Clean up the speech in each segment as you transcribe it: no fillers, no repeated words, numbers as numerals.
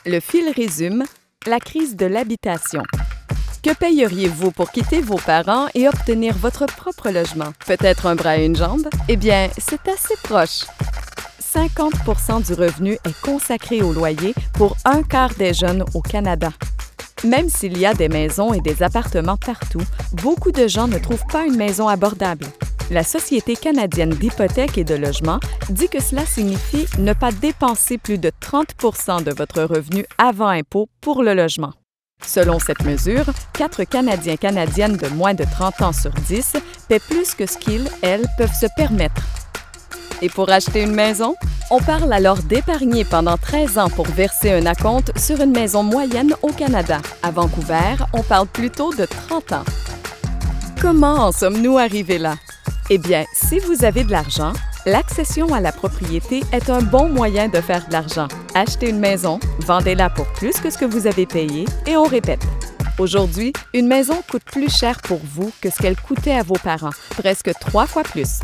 Le fil résume la crise de l'habitation. Que payeriez-vous pour quitter vos parents et obtenir votre propre logement? Peut-être un bras et une jambe? Eh bien, c'est assez proche. 50% du revenu est consacré au loyer pour un quart des jeunes au Canada. Même s'il y a des maisons et des appartements partout, beaucoup de gens ne trouvent pas une maison abordable. La Société canadienne d'hypothèques et de logement dit que cela signifie ne pas dépenser plus de 30% de votre revenu avant impôt pour le logement. Selon cette mesure, 4 Canadiens-Canadiennes de moins de 30 ans sur 10 paient plus que ce qu'ils, elles, peuvent se permettre. Et pour acheter une maison? On parle alors d'épargner pendant 13 ans pour verser un acompte sur une maison moyenne au Canada. À Vancouver, on parle plutôt de 30 ans. Comment en sommes-nous arrivés là? Eh bien, si vous avez de l'argent, l'accession à la propriété est un bon moyen de faire de l'argent. Achetez une maison, vendez-la pour plus que ce que vous avez payé et on répète. Aujourd'hui, une maison coûte plus cher pour vous que ce qu'elle coûtait à vos parents, presque 3 fois plus.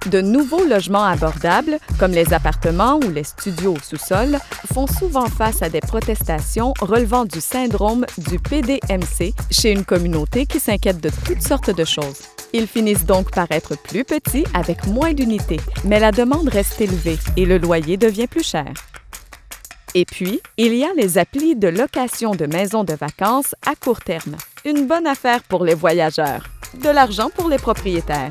De nouveaux logements abordables, comme les appartements ou les studios au sous-sol, font souvent face à des protestations relevant du syndrome du PDMC chez une communauté qui s'inquiète de toutes sortes de choses. Ils finissent donc par être plus petits avec moins d'unités, mais la demande reste élevée et le loyer devient plus cher. Et puis, il y a les applis de location de maisons de vacances à court terme. Une bonne affaire pour les voyageurs, de l'argent pour les propriétaires.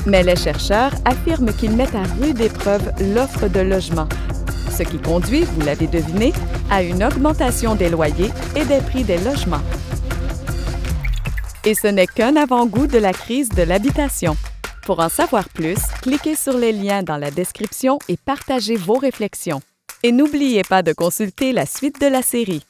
Mais les chercheurs affirment qu'ils mettent à rude épreuve l'offre de logement, ce qui conduit, vous l'avez deviné, à une augmentation des loyers et des prix des logements. Et ce n'est qu'un avant-goût de la crise de l'habitation. Pour en savoir plus, cliquez sur les liens dans la description et partagez vos réflexions. Et n'oubliez pas de consulter la suite de la série.